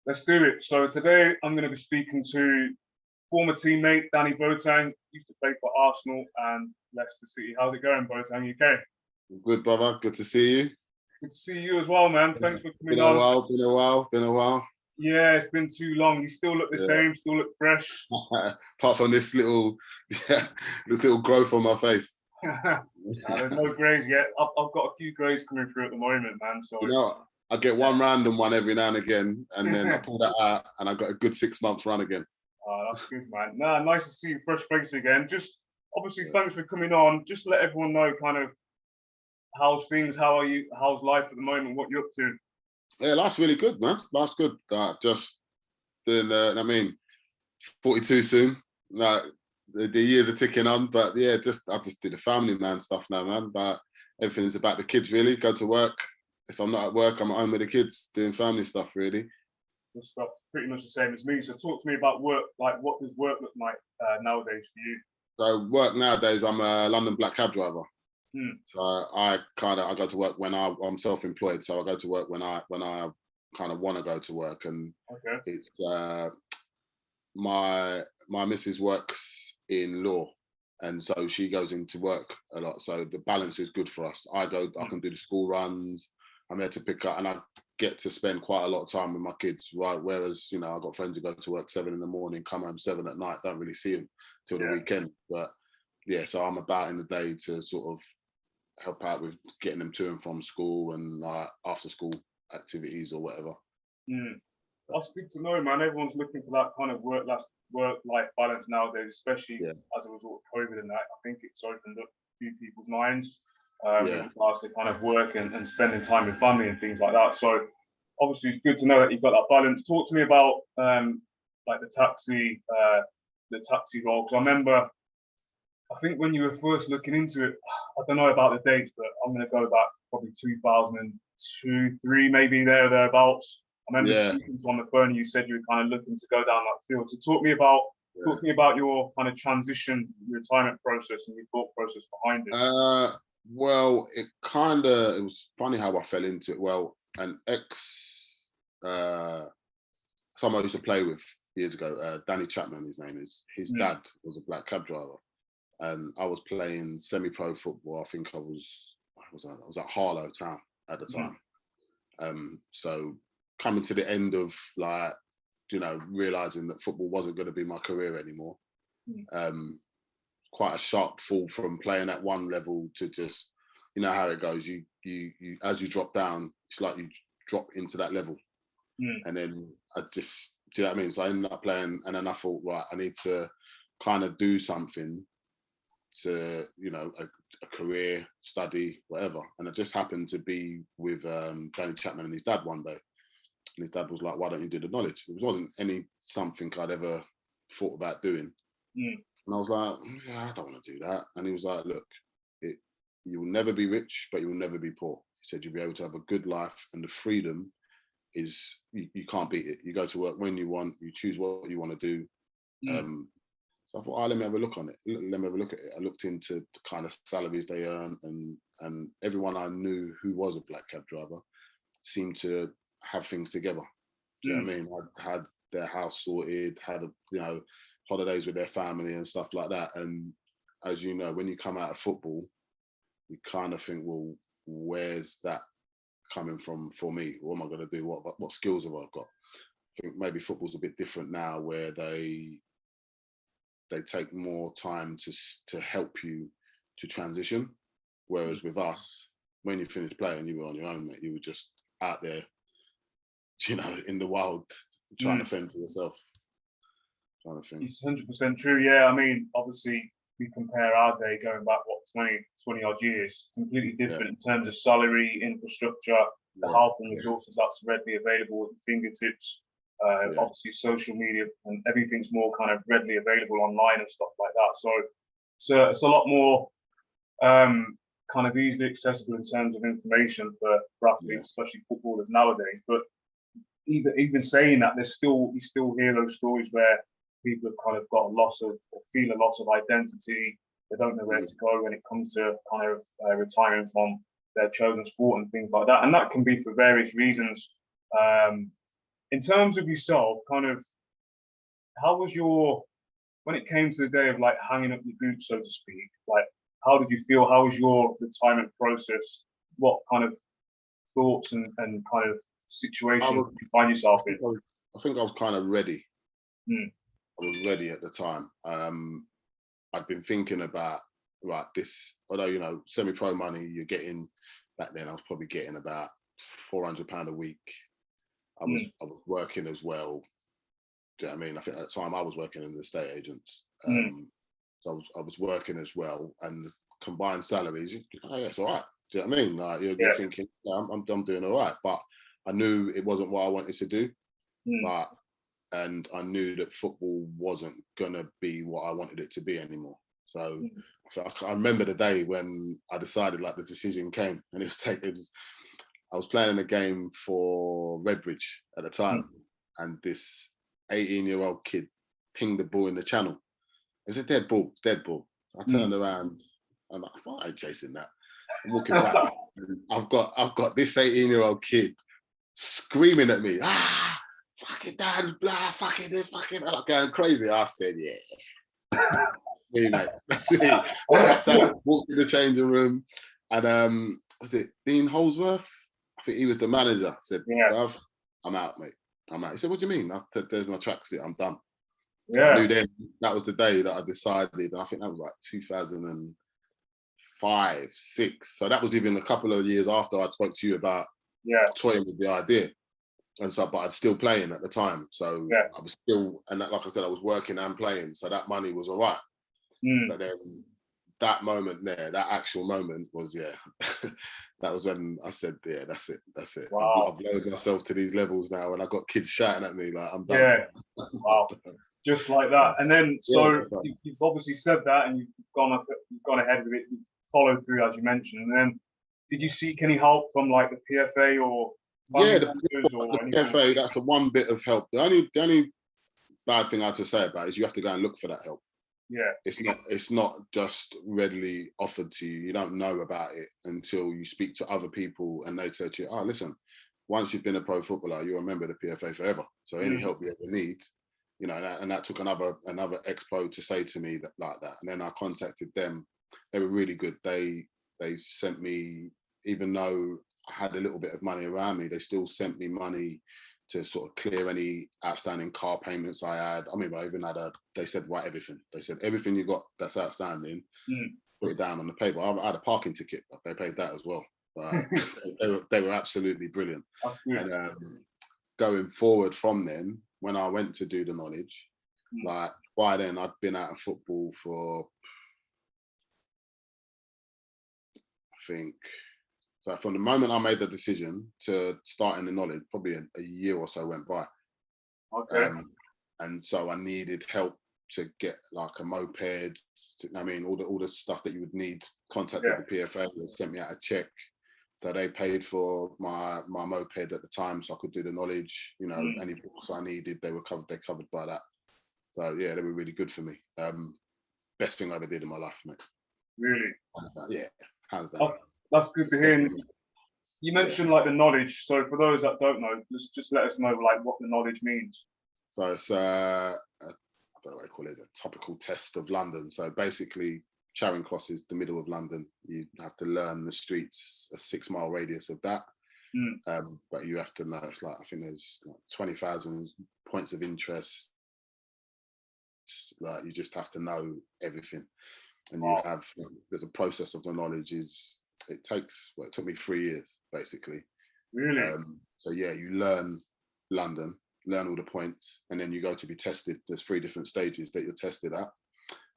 Let's do it. So today I'm going to be speaking to former teammate Danny Boateng. Used to play for Arsenal and Leicester City. How's it going, Boateng? You okay? Good, brother. Good to see you. Good to see you as well, man. Thanks for coming on. Been a while. Yeah, it's been too long. You still look the same. Still look fresh. Apart from this little growth on my face. There's no greys yet. I've got a few greys coming through at the moment, man. So I get one random one every now and again, and then I pull that out, and I got a good 6 months run again. Oh, that's good, man. Nah, nice to see you, fresh face again. Just obviously, thanks for coming on. Just let everyone know kind of how's things, how are you, how's life at the moment, what you're up to. Yeah, life's really good, man. Life's good. Just doing, 42 soon. Like the years are ticking on, but yeah, I just do the family man stuff now, man. But everything's about the kids, really. Go to work. If I'm not at work, I'm at home with the kids doing family stuff, really. Good stuff. Pretty much the same as me. So talk to me about work. Like, what does work look like nowadays for you? So work nowadays, I'm a London black cab driver. So I go to work when I'm self-employed. So I go to work when I kind of want to go to work, and it's my missus works in law, and so she goes into work a lot. So the balance is good for us. I can do the school runs. I'm there to pick up, and I get to spend quite a lot of time with my kids, right? Whereas, I've got friends who go to work 7 a.m, come home 7 p.m, don't really see them till the weekend. But yeah, so I'm about in the day to sort of help out with getting them to and from school and after school activities or whatever. That's good to know, man. Everyone's looking for that kind of work-life balance nowadays, especially as a result of COVID and that. I think it's opened up a few people's minds with regards to kind of work and spending time with family and things like that. So obviously it's good to know that you've got that balance. Talk to me about like the taxi role, because I remember, I think when you were first looking into it, I don't know about the dates, but I'm going to go back probably 2002, 3, maybe thereabouts. I remember speaking to on the phone, and you said you were kind of looking to go down that field. So talk to me about your kind of transition, retirement process, and your thought process behind it. Well, it was funny how I fell into it. Well, an someone I used to play with years ago, Danny Chapman, his name is. His dad was a black cab driver, and I was playing semi-pro football. I think I was at Harlow Town at the time. So coming to the end of realizing that football wasn't going to be my career anymore. Quite a sharp fall from playing at one level to just, how it goes. You as you drop down, it's like you drop into that level. And then I just, do you know what I mean? So I ended up playing, and then I thought, right, I need to kind of do something to, a career, study, whatever. And it just happened to be with Danny Chapman and his dad one day. And his dad was like, why don't you do the knowledge? It wasn't something I'd ever thought about doing. And I was like, I don't want to do that. And he was like, look, you will never be rich, but you will never be poor. He said, you'll be able to have a good life, and the freedom is, you can't beat it. You go to work when you want, you choose what you want to do. So I thought, let me have a look on it. Let me have a look at it. I looked into the kind of salaries they earn, and everyone I knew who was a black cab driver seemed to have things together. Do you know what I mean? I had their house sorted, had holidays with their family and stuff like that. And as you know, when you come out of football, you kind of think, well, where's that coming from for me? What am I going to do? What skills have I got? I think maybe football's a bit different now, where they take more time to help you to transition. Whereas with us, when you finished playing, you were on your own, mate. You were just out there, in the wild, trying to fend for yourself. It's 100% true. Yeah, I mean, obviously, we compare our day going back 20 odd years, completely different in terms of salary, infrastructure, the help and resources that's readily available at your fingertips. Obviously, social media and everything's more kind of readily available online and stuff like that. So it's a lot more kind of easily accessible in terms of information for athletes, especially footballers nowadays. But even saying that, you still hear those stories where people have kind of got feel a loss of identity. They don't know where to go when it comes to kind of retiring from their chosen sport and things like that. And that can be for various reasons. in terms of yourself, kind of, how was when it came to the day of like hanging up your boots, so to speak, like, how did you feel? How was your retirement process? What kind of thoughts and kind of situation did you find yourself in? I think I was kind of ready. Mm. I was ready at the time. I'd been thinking about, right, this, although, you know, semi-pro money you're getting, back then I was probably getting about £400 a week. I was working as well. Do you know what I mean? I think at the time I was working in the estate agents. So I was working as well, and the combined salaries, oh yeah, it's all right. Do you know what I mean? Like you're thinking, yeah, I'm doing all right, but I knew it wasn't what I wanted to do. And I knew that football wasn't gonna be what I wanted it to be anymore. So I remember the day when I decided, like the decision came, and I was playing a game for Redbridge at the time, and this 18-year-old kid pinged the ball in the channel. It was a dead ball. I turned around, I'm like, why am I chasing that? I'm walking back. And I've got this 18-year-old kid screaming at me, fucking dad, blah, fucking this, fucking, I'm like going crazy. I said, yeah. Me, mate. That's me. I walked in the changing room, and was it Dean Holsworth? I think he was the manager. I said, bruv, I'm out, mate. I'm out. He said, what do you mean? I said, there's my tracksuit, I'm done. So I knew then that was the day that I decided, and I think that was like 2005, 6. So that was even a couple of years after I spoke to you about toying with the idea. And so, but I'd still playing at the time. So I was still, and that, like I said, I was working and playing. So that money was all right. But then that moment there, that actual moment was, that was when I said, yeah, that's it. Wow. I've lowered myself to these levels now, and I got kids shouting at me like, I'm done. Wow. Just like that. And then, so you've obviously said that, and you've gone ahead with it, you've followed through, as you mentioned. And then, did you seek any help from like the PFA or the PFA? That's the one bit of help. The only bad thing I have to say about it is you have to go and look for that help. It's not just readily offered to you. You don't know about it until you speak to other people, and they say to you, oh, listen, once you've been a pro footballer, you're a member of the PFA forever. So any help you ever need, you know, and that took another ex-pro to say to me that, like that. And then I contacted them. They were really good. They sent me, even though I had a little bit of money around me, they still sent me money to sort of clear any outstanding car payments I had. I mean, I even had they said, write everything. They said, everything you got that's outstanding, put it down on the paper. I had a parking ticket, but they paid that as well. They were absolutely brilliant. That's good. And going forward from then, when I went to do the knowledge, like by then I'd been out of football for, I think, so from the moment I made the decision to start in the knowledge, probably a year or so went by. Okay. And so I needed help to get like a moped. I mean, all the stuff that you would need. Contacted the PFA, they sent me out a check. So they paid for my moped at the time, so I could do the knowledge. You know, any books I needed, they covered by that. So yeah, they were really good for me. Best thing I ever did in my life, mate. Really? Hands down. Yeah, hands down. That's good to hear. You mentioned like the knowledge. So for those that don't know, just let us know like what the knowledge means. So it's I don't know what I call it, a topical test of London. So basically, Charing Cross is the middle of London. You have to learn the streets, a 6-mile radius of that. But you have to know, it's like, I think there's like 20,000 points of interest. Like you just have to know everything. And you have, there's a process of the knowledge it took me 3 years, basically. Really? So yeah, you learn London, learn all the points, and then you go to be tested. There's 3 different stages that you're tested at.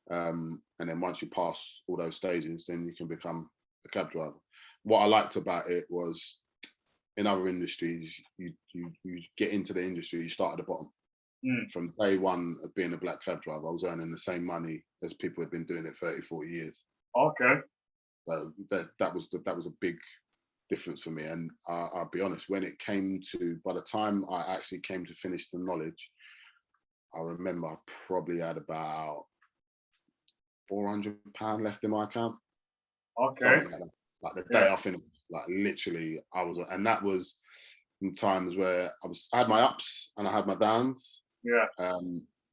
And then once you pass all those stages, then you can become a cab driver. What I liked about it was, in other industries, you get into the industry, you start at the bottom. From day one of being a black cab driver, I was earning the same money as people who had been doing it 30, 40 years. Okay. So that was a big difference for me. And I'll be honest, when it came to, by the time I actually came to finish the knowledge, I remember I probably had about £400 left in my account. Okay. Like the day I finished, like literally, and that was in times where I had my ups and I had my downs. Yeah.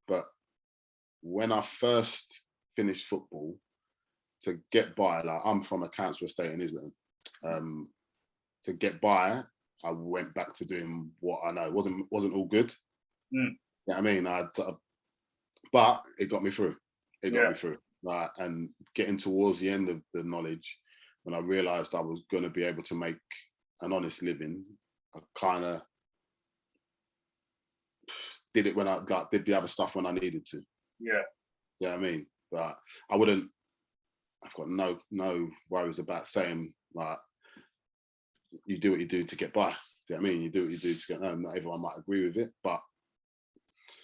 But when I first finished football, to get by, like I'm from a council estate in Islington. To get by, I went back to doing what I know. It wasn't all good. You know what I mean? But it got me through. It got me through. Like, and getting towards the end of the knowledge, when I realised I was going to be able to make an honest living, I kind of did it when I did the other stuff when I needed to. Yeah. You know what I mean? But I wouldn't. I've got no worries about saying like you do what you do to get by. Do you know what I mean? You do what you do to get. No, not everyone might agree with it, but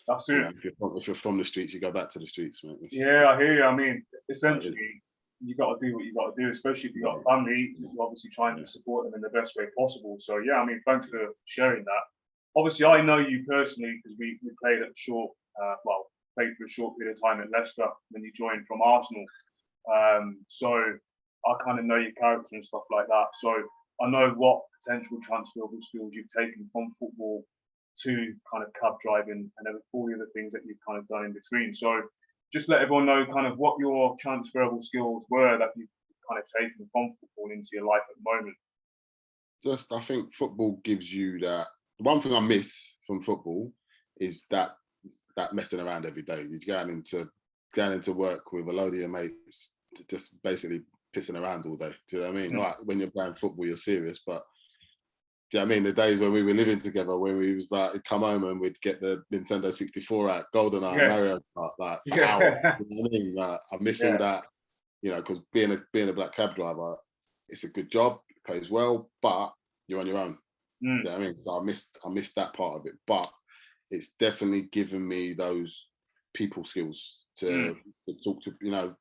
that's it. You know, if you're from the streets, you go back to the streets, mate. I hear you. I mean, essentially, you got to do what you got to do, especially if you got a family. You're obviously trying to support them in the best way possible. So yeah, I mean, thanks for sharing that. Obviously, I know you personally because we played at played for a short period of time at Leicester when you joined from Arsenal. So I kind of know your character and stuff like that. So I know what potential transferable skills you've taken from football to kind of cab driving and all the other things that you've kind of done in between. So just let everyone know kind of what your transferable skills were that you've kind of taken from football into your life at the moment. I think football gives you that. The one thing I miss from football is that messing around every day. You're going into work with a load of your mates, just basically pissing around all day. Do you know what I mean? Like when you're playing football, you're serious, but do you know what I mean? The days when we were living together, when we was like, we'd come home and we'd get the Nintendo 64 out, GoldenEye, Mario Kart, like for hours. You know what I mean? Like, I miss all that, you know, because being a black cab driver, it's a good job, it pays well, but you're on your own. You know what I mean? So I missed that part of it, but it's definitely given me those people skills to talk to. You know,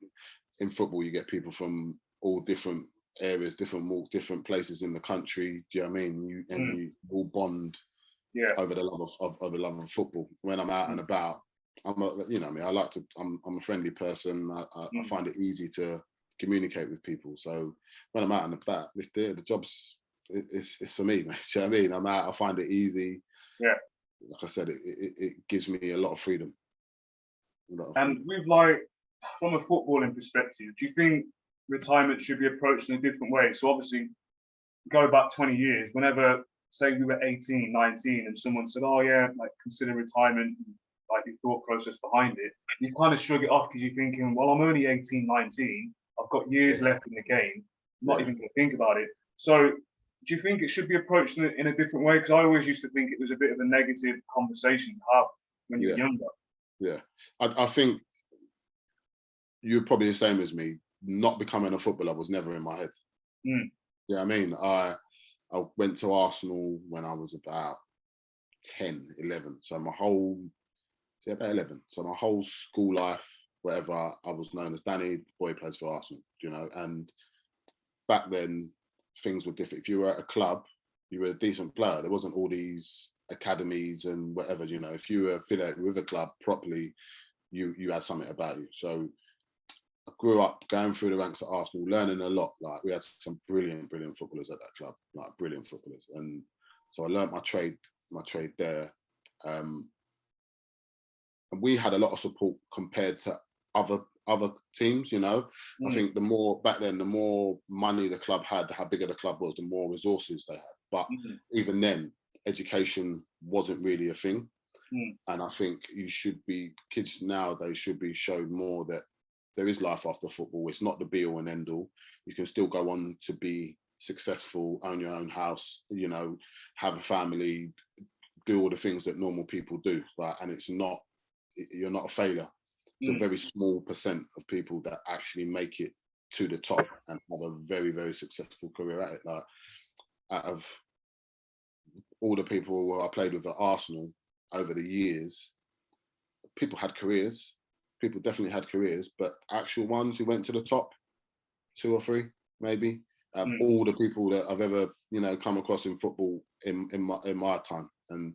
in football, you get people from all different areas, different walks, different places in the country. Do you know what I mean? You all bond over the love of football. When I'm out and about, I'm a friendly person. I find it easy to communicate with people. So when I'm out and about, the job's it's for me, mate. Do you know what I mean? I'm out. I find it easy. Yeah. Like I said, it gives me a lot of freedom. And with like, from a footballing perspective, do you think retirement should be approached in a different way? So obviously, go back 20 years, whenever, say we were 18, 19, and someone said, oh yeah, like consider retirement, like your thought process behind it, you kind of shrug it off because you're thinking, well, I'm only 18, 19, I've got years left in the game, I'm not even going to think about it. So do you think it should be approached in a different way? Because I always used to think it was a bit of a negative conversation to have when you're younger. Yeah, I think you're probably the same as me. Not becoming a footballer was never in my head. Yeah, you know I mean, I went to Arsenal when I was about 10, 11. So about 11. So my whole school life, whatever, I was known as Danny, the boy who plays for Arsenal, you know. And back then, things were different. If you were at a club, you were a decent player. There wasn't all these academies and whatever, you know. If you were affiliated with a club properly, you had something about you. So I grew up going through the ranks at Arsenal, learning a lot. Like we had some brilliant footballers at that club, like brilliant footballers. And so I learned my trade there. And we had a lot of support compared to other teams, you know. I think the more money the club had, how bigger the club was, the more resources they had. But even then, education wasn't really a thing. And I think kids now, they should be showed more that there is life after football. It's not the be all and end all. You can still go on to be successful, own your own house, you know, have a family, do all the things that normal people do. Like, and you're not a failure. It's a very small percent of people that actually make it to the top and have a very, very successful career at it. Like, out of all the people I played with at Arsenal over the years, people had careers. People definitely had careers, but actual ones who went to the top, 2 or 3 maybe, of all the people that I've ever, you know, come across in football in my time. And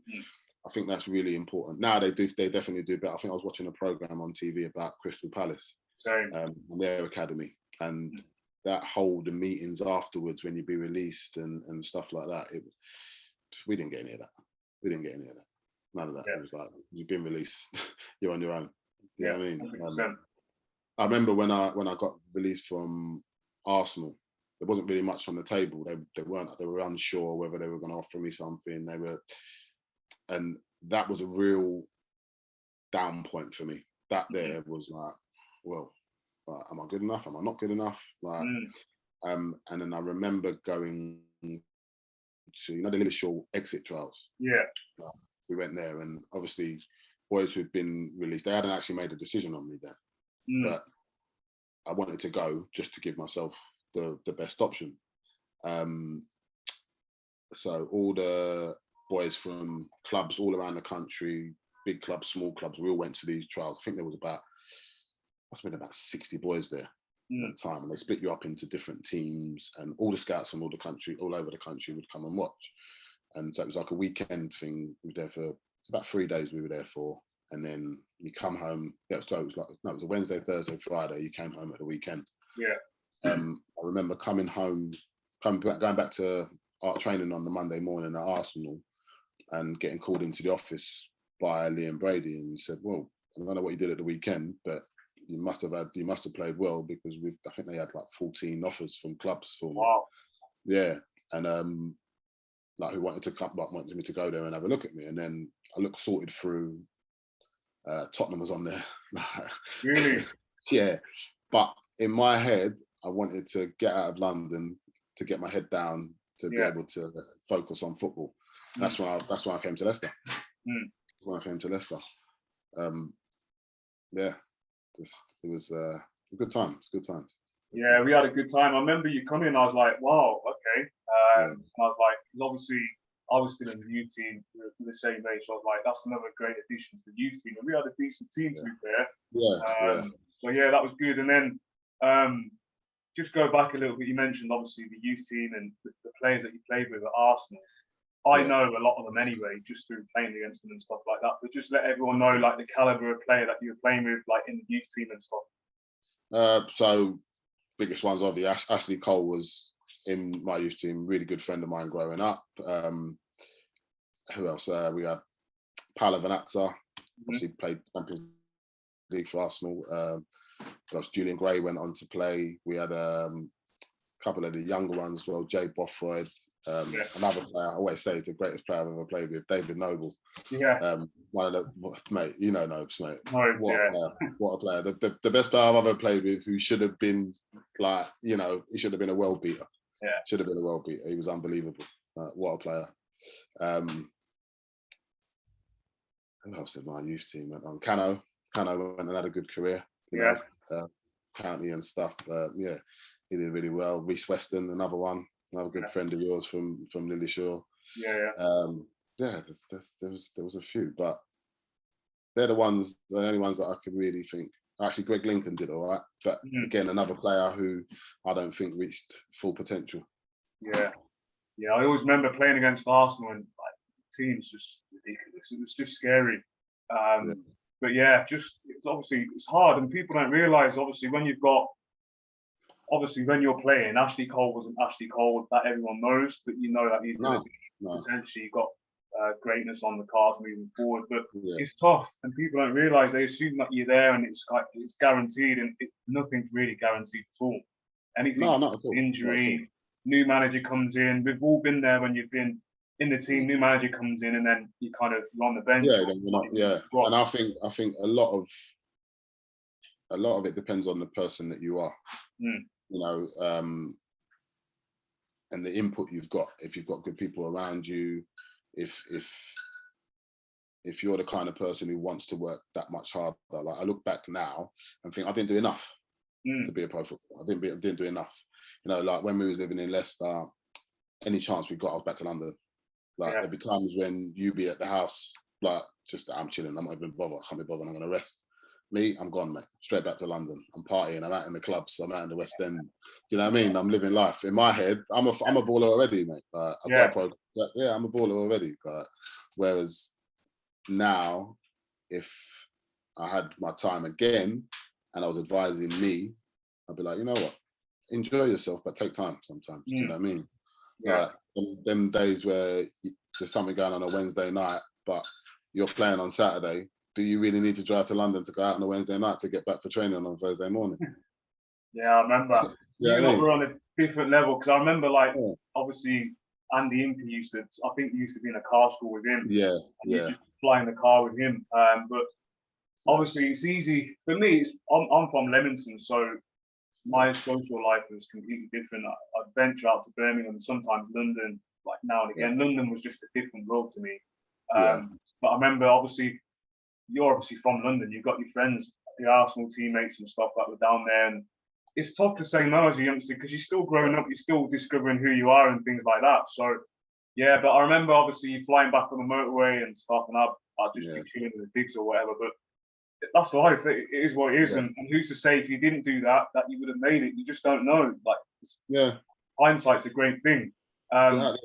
I think that's really important. Now they definitely do better. I think I was watching a program on TV about Crystal Palace and their academy, and the meetings afterwards when you'd be released and stuff like that. we didn't get any of that. We didn't get any of that. None of that. Yeah. It was like, you've been released. You're on your own. You know what I mean? 100%. I remember when I got released from Arsenal, there wasn't really much on the table. They were unsure whether they were going to offer me something. And that was a real down point for me. That there was like, well, am I good enough? Am I not good enough? Like, and then I remember going to, you know, the Lillishall exit trials. Yeah. We went there, and obviously boys who'd been released, they hadn't actually made a decision on me then, but I wanted to go just to give myself the best option. So all the boys from clubs all around the country, big clubs, small clubs, we all went to these trials. I think there was must have been about 60 boys there at the time, and they split you up into different teams, and all the scouts from all over the country would come and watch. And so it was like a weekend thing. We were there for about 3 days. We were there for, and then you come home. Yeah, so it was a Wednesday, Thursday, Friday. You came home at the weekend. Yeah. I remember coming home, going back to art training on the Monday morning at Arsenal, and getting called into the office by Liam Brady, and he said, "Well, I don't know what you did at the weekend, but you must have played well, because I think they had like 14 offers from clubs for me." Wow. Yeah, and like who wanted me to go there and have a look at me, and then I sorted through. Tottenham was on there. Really? Yeah, but in my head, I wanted to get out of London, to get my head down, to be able to focus on football. That's when I came to Leicester. When I came to Leicester, yeah, it was good times. Good times. Yeah, we had a good time. I remember you coming. I was like, wow, okay. And I was like, 'cause obviously, I was still in the youth team for the same age. So I was like, that's another great addition to the youth team. And we had a decent team, to be fair. So yeah, that was good. And then just go back a little bit. You mentioned obviously the youth team and the players that you played with at Arsenal. I know a lot of them anyway, just through playing against them and stuff like that. But just let everyone know, like, the caliber of player that you were playing with, like in the youth team and stuff. So biggest ones, obviously, Ashley Cole was in my youth team, really good friend of mine growing up. Who else? We had Paolo Vanazza, obviously played Champions League for Arsenal. Julian Gray went on to play. We had a couple of the younger ones as well, Jay Bothroyd. Another player I always say is the greatest player I've ever played with, David Noble. One of the, mate, you know Nobes, mate. What a player. The best player I've ever played with, who should have been like, you know, he should have been a world beater. Should have been a world beater. He was unbelievable. What a player. Who else in my youth team went on? Cano went and had a good career. You know, county and stuff. He did really well. Reece Weston, another good friend of yours from Lillishall. There was a few, but they're the only ones that I can really think. Actually, Greg Lincoln did all right, but again, another player who I don't think reached full potential. I always remember playing against Arsenal, and like, the team's just ridiculous. It was just scary. But it's hard, and people don't realise, obviously, when you're playing, Ashley Cole wasn't Ashley Cole that everyone knows, but you know that he's going to be potentially got greatness on the cards moving forward. But it's tough, and people don't realise. They assume that you're there and it's guaranteed, and nothing's really guaranteed at all. Anything, not at all. Injury, new manager comes in. We've all been there when you've been in the team. New manager comes in, and then you're on the bench. And I think a lot of it depends on the person that you are. You know, and the input you've got. If you've got good people around you, if you're the kind of person who wants to work that much harder. Like, I look back now and think I didn't do enough to be a pro footballer. I didn't do enough. You know, like when we was living in Leicester, any chance we got, I was back to London. Like there'd be times when you be at the house, like just I'm chilling, I'm not even bothered, I can't be bothered, I'm gonna rest. Me, I'm gone, mate. Straight back to London. I'm partying. I'm out in the clubs. I'm out in the West End. Do you know what I mean? I'm living life. In my head, I'm a baller already, mate. I've got a program. I'm a baller already. Whereas now, if I had my time again and I was advising me, I'd be like, you know what? Enjoy yourself, but take time sometimes. Do you know what I mean? Like them days where there's something going on Wednesday night, but you're playing on Saturday, do you really need to drive to London to go out on a Wednesday night to get back for training on Thursday morning? Yeah, I remember. Yeah, You lot were on a different level, because I remember, like, obviously, Andy Impey used to be in a car school with him. Yeah, You just fly in the car with him. But obviously, it's easy for me. I'm from Leamington, so my social life was completely different. I'd venture out to Birmingham, sometimes London, like now and again. London was just a different world to me. But I remember, obviously, you're obviously from London. You've got your friends, your Arsenal teammates and stuff that were down there. And it's tough to say no as a youngster, because you're still growing up, you're still discovering who you are and things like that. So, yeah, but I remember, obviously, flying back on the motorway and stuff, and I'd just be chilling with the digs or whatever. But that's life. It is what it is. And who's to say if you didn't do that, that you would have made it? You just don't know. Like, hindsight's a great thing. It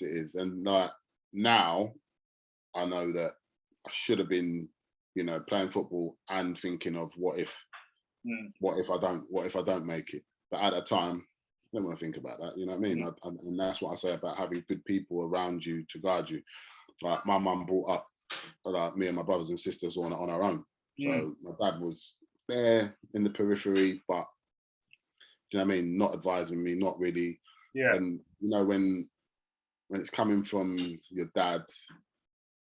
is. And like, now, I know that I should have been, you know, playing football and thinking of what if I don't make it. But at that time, I didn't want to think about that. You know what I mean? And that's what I say about having good people around you to guide you. Like, my mum brought up like me and my brothers and sisters on our own. So my dad was there in the periphery, but you know what I mean, not advising me, not really. Yeah. And you know, when it's coming from your dad,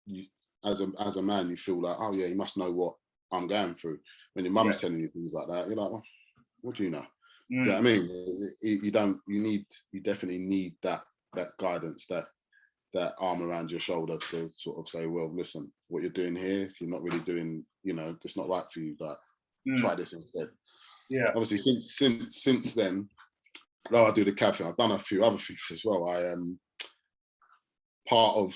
you, as a man, you feel like, oh yeah, he must know what I'm going through. When your mum's telling you things like that, you're like, well, what do you know? Do you know what I mean? You definitely need that guidance, that arm around your shoulder to sort of say, well, listen, what you're doing here, if you're not really doing, you know, it's not right for you, but try this instead. Yeah. Obviously, since then, though I do the cab thing, I've done a few other things as well. I am part of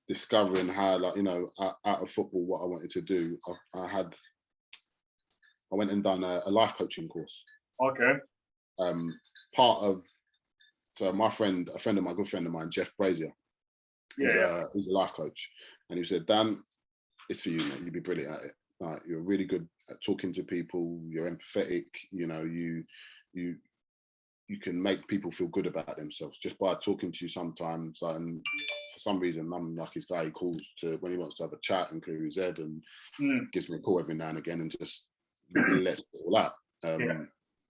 discovering how, like, you know, out of football, what I wanted to do. I went and done a life coaching course. Okay. So a friend of my good friend of mine, Jeff Brazier, he's a life coach, and he said, Dan, it's for you, mate. You'd be brilliant at it. Like, you're really good at talking to people. You're empathetic. You know, you can make people feel good about themselves just by talking to you sometimes. And for some reason, I'm like his guy. He calls to when he wants to have a chat and clear his head, and gives me a call every now and again, and just lets it all out.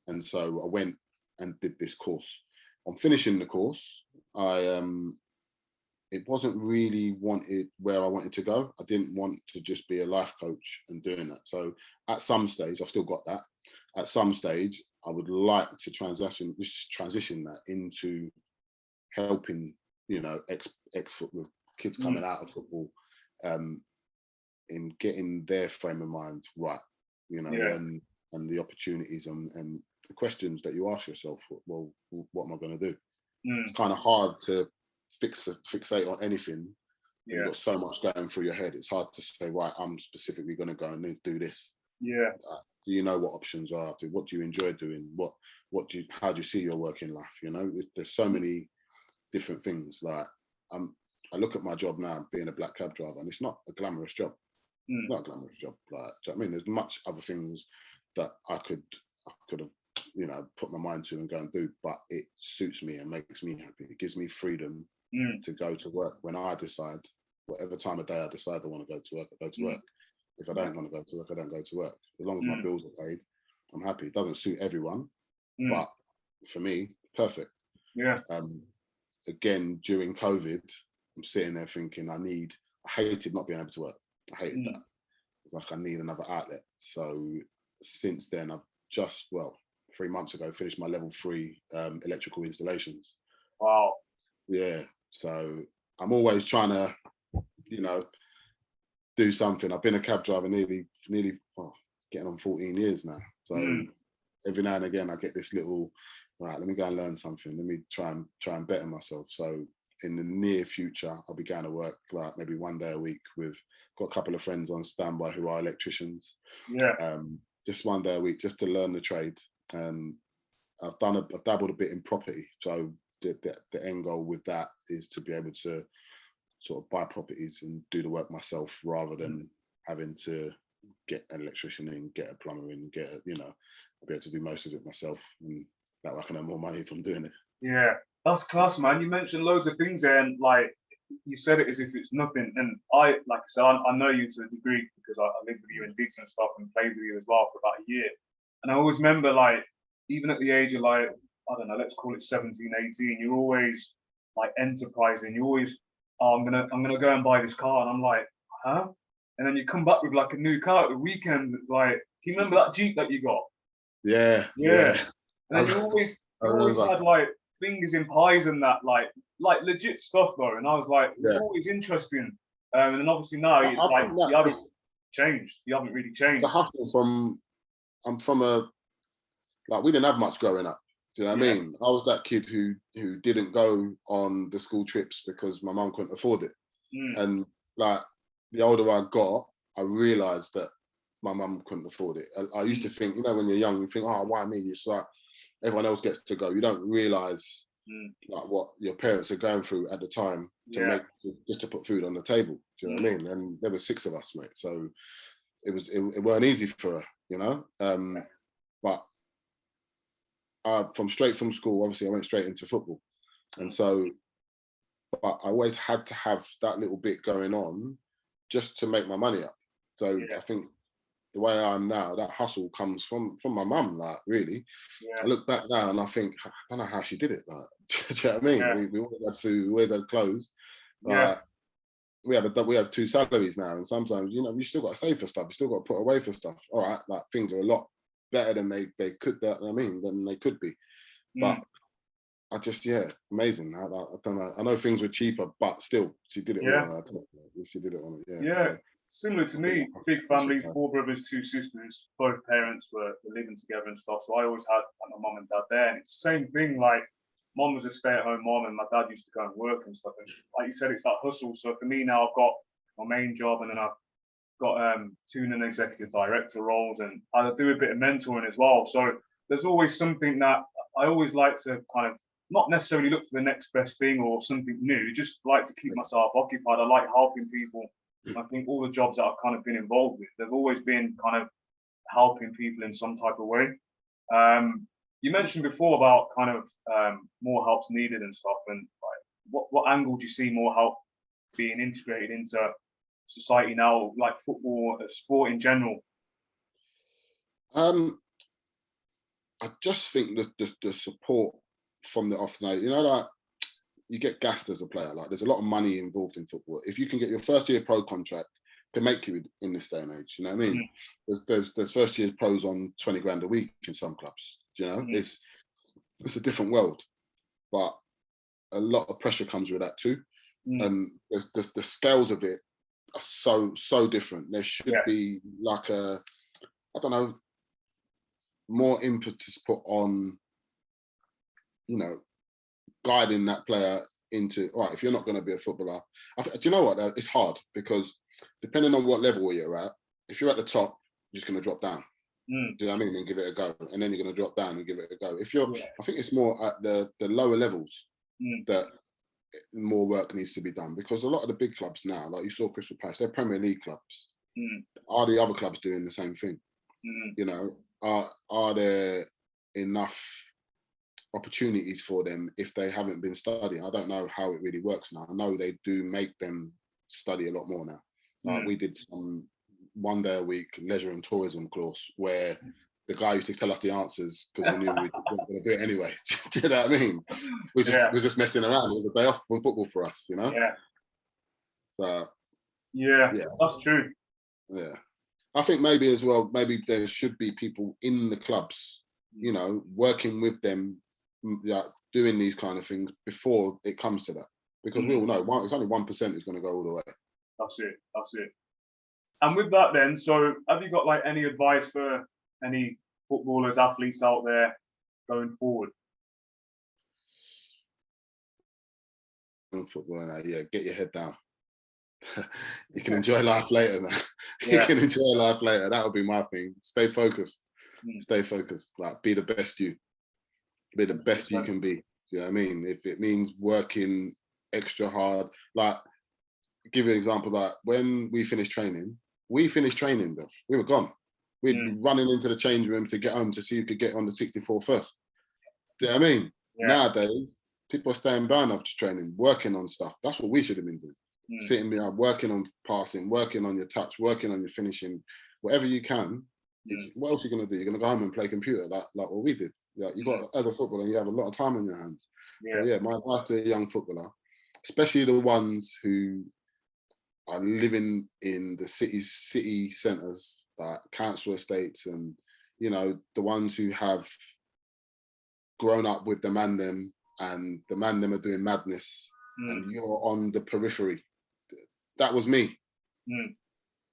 And so I went and did this course. On finishing the course, it wasn't really where I wanted to go. I didn't want to just be a life coach and doing that. So at some stage, I've still got that. At some stage, I would like to transition that into helping, you know, ex-football kids coming out of football, in getting their frame of mind right, you know, and the opportunities and the questions that you ask yourself. Well, what am I going to do? It's kind of hard to fixate on anything. You've got so much going through your head. It's hard to say, right, I'm specifically going to go and do this. Yeah. Do you know what options are? What do you enjoy doing? How do you see your working life? You know, there's so many different things. Like, I look at my job now, being a black cab driver, and it's not a glamorous job. It's not a glamorous job. Like, do you know what I mean? There's much other things that I could have, you know, put my mind to and go and do, but it suits me and makes me happy. It gives me freedom to go to work when I decide, whatever time of day I decide I want to go to work, I go to work. If I don't want to go to work, I don't go to work. As long as my bills are paid, I'm happy. It doesn't suit everyone, but for me, perfect. Yeah. Again, during COVID, I'm sitting there thinking, I hated not being able to work. I hated that. It's like I need another outlet. So since then, I've just, 3 months ago, finished my level 3 electrical installations. Wow. Yeah. So I'm always trying to, you know, do something. I've been a cab driver nearly getting on 14 years now. So every now and again, I get this little, right, let me go and learn something. Let me try and better myself. So in the near future, I'll be going to work like maybe 1 day a week got a couple of friends on standby who are electricians. Yeah. Just 1 day a week, just to learn the trade. I've dabbled a bit in property. So the end goal with that is to be able to sort of buy properties and do the work myself, rather than having to get an electrician in, get a plumber in, I'll be able to do most of it myself, and that way I can earn more money from doing it. Yeah, that's class, man. You mentioned loads of things there, and like, you said it as if it's nothing. And I, like I said, I know you to a degree because I lived with you in digs and stuff and played with you as well for about a year. And I always remember, like, even at the age of like, I don't know, let's call it 17, 18, you're always like enterprising. You always, oh, I'm gonna go and buy this car. And I'm like, huh? And then you come back with like a new car at the weekend. It's like, can you remember that Jeep that you got? Yeah. Yeah. And then you always remember. had like fingers in pies and that, like legit stuff though. And I was like, it was Yeah. always interesting. And then obviously now it's I like think that you haven't changed. You haven't really changed. the hustle I'm from a, like, we didn't have much growing up. Do you know what I mean? I was that kid who didn't go on the school trips because my mum couldn't afford it. And like the older I got, I realised that my mum couldn't afford it. I used to think, you know, when you're young, you think, oh, why me? It's like everyone else gets to go. You don't realise like what your parents are going through at the time just to put food on the table. Do you know what I mean? And there were 6 of us, mate. So it weren't easy for her, you know. But straight from school, obviously, I went straight into football, and so, but I always had to have that little bit going on just to make my money up. So I think the way I am now, that hustle comes from my mum. Like, really, I look back now and I think, I don't know how she did it. Like, do you know what I mean? We always had food, we always had clothes. We have 2 salaries now, and sometimes, you know, you still got to save for stuff. You still got to put away for stuff. All right, like, things are a lot better than they could. Than they could be. But I just, amazing. I don't know. I know things were cheaper, but still, she did it all on her. She did it on it. So, similar to me, big family, 4 brothers, 2 sisters. Both parents were living together and stuff. So I always had my mum and dad there, and it's the same thing. Like, mum was a stay-at-home mom, and my dad used to go and work and stuff. And like you said, it's that hustle. So for me now, I've got my main job, and then I've got 2 non-executive director roles, and I do a bit of mentoring as well. So there's always something that I always like to kind of not necessarily look for the next best thing or something new, just like to keep myself occupied. I like helping people. I think all the jobs that I've kind of been involved with, they've always been kind of helping people in some type of way. You mentioned before about kind of more help's needed and stuff, and like, what angle do you see more help being integrated into society now, like football, sport in general? I just think that the support from the off night, you know, like, you get gassed as a player. Like, there's a lot of money involved in football. If you can get your first year pro contract, to make you in this day and age, you know what I mean? There's first year pros on 20 grand a week in some clubs. Do you know? It's a different world, but a lot of pressure comes with that too. And the scales of it are so different. There should be like I don't know, more impetus put on, you know, guiding that player into, all right, if you're not going to be a footballer, do you know what? It's hard because depending on what level you're at, if you're at the top, you're just going to drop down. Do you know what I mean? And give it a go, and then you're going to drop down and give it a go. If you're, I think it's more at the lower levels that more work needs to be done, because a lot of the big clubs now, like you saw Crystal Palace, they're Premier League clubs. Are the other clubs doing the same thing? You know, are there enough opportunities for them if they haven't been studying? I don't know how it really works now. I know they do make them study a lot more now. Like, we did some 1 day a week leisure and tourism course where the guy used to tell us the answers because he knew we weren't going to do it anyway. Do you know what I mean? We're just messing around. It was a day off from football for us, you know? So, that's true. Yeah. I think maybe as well, maybe there should be people in the clubs, you know, working with them, like, doing these kind of things before it comes to that. Because we all know it's only 1% who's going to go all the way. That's it. And with that then, so have you got like any advice for any footballers, athletes out there going forward? Football, get your head down. You can enjoy life later, man. You can enjoy life later. That would be my thing. Stay focused. Stay focused. Like, be the best you. Be the best you can be. You know what I mean? If it means working extra hard, like, give you an example, like when we finished training, Bill. We were gone. We'd be running into the change room to get home to see who could get on the 64 first. Do you know what I mean? Nowadays, People are staying down after training, working on stuff. That's what we should have been doing. Sitting behind, working on passing, working on your touch, working on your finishing, whatever you can. What else are you going to do? You're going to go home and play computer like what we did. Like you got, as a footballer, you have a lot of time on your hands. So yeah, my advice to a young footballer, especially the ones who are living in the city centres, like council estates, and you know, the ones who have grown up with the man them, and the man them are doing madness, and you're on the periphery. That was me.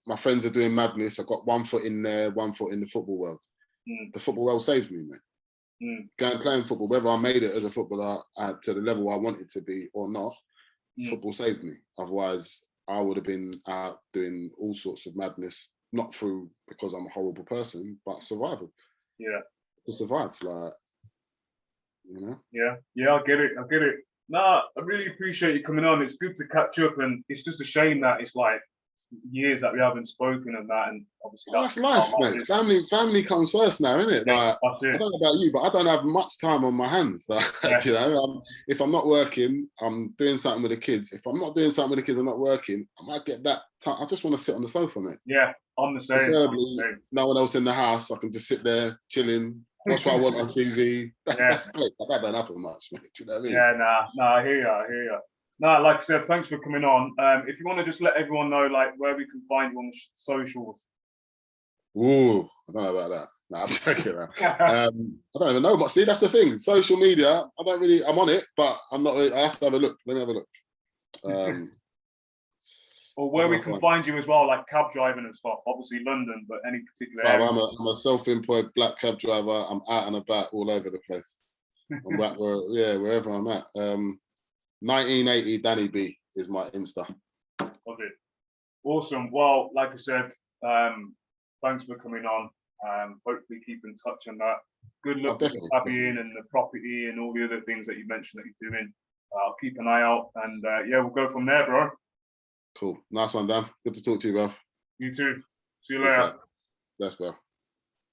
My friends are doing madness. I've got one foot in there, one foot in the football world. The football world saved me, man. Going playing football, whether I made it as a footballer to the level I wanted to be or not, football saved me. Otherwise, I would have been out doing all sorts of madness, not through because I'm a horrible person, but survival. Yeah. To survive, like, you know? Yeah, I get it. Nah, I really appreciate you coming on. It's good to catch up, and it's just a shame that it's like years that we haven't spoken and that, and obviously that's life, mate. Family comes first now, isn't it? Like, that's it. I don't know about you, but I don't have much time on my hands. Like, you know, if I'm not working, I'm doing something with the kids. If I'm not doing something with the kids, I'm not working. I might get that time. I just want to sit on the sofa, mate. Yeah, I'm the same. Preferably, no one else in the house. I can just sit there chilling. Watch what I want on TV. That's great, but that don't happen much, mate. Do you know what I mean? Yeah, nah, I hear you. Nah, like I said, thanks for coming on. If you want to just let everyone know, like, where we can find you on the socials. Ooh, I don't know about that. Nah, I'm joking. I don't even know, but see, that's the thing. Social media, I'm on it, but I'm not really, I have to have a look. Let me have a look. Or where we can find you as well, like cab driving and stuff. Obviously London, but any particular area. I'm a self-employed black cab driver. I'm out and about all over the place. I'm back wherever I'm at. 1980 Danny B is my Insta. Okay. Awesome. Well, like I said, thanks for coming on. Hopefully keep in touch on that. Good luck with the cabbying and the property and all the other things that you mentioned that you're doing. I'll keep an eye out, and we'll go from there, bro. Cool. Nice one, Dan. Good to talk to you, bro. You too. See you later. Yes, bro.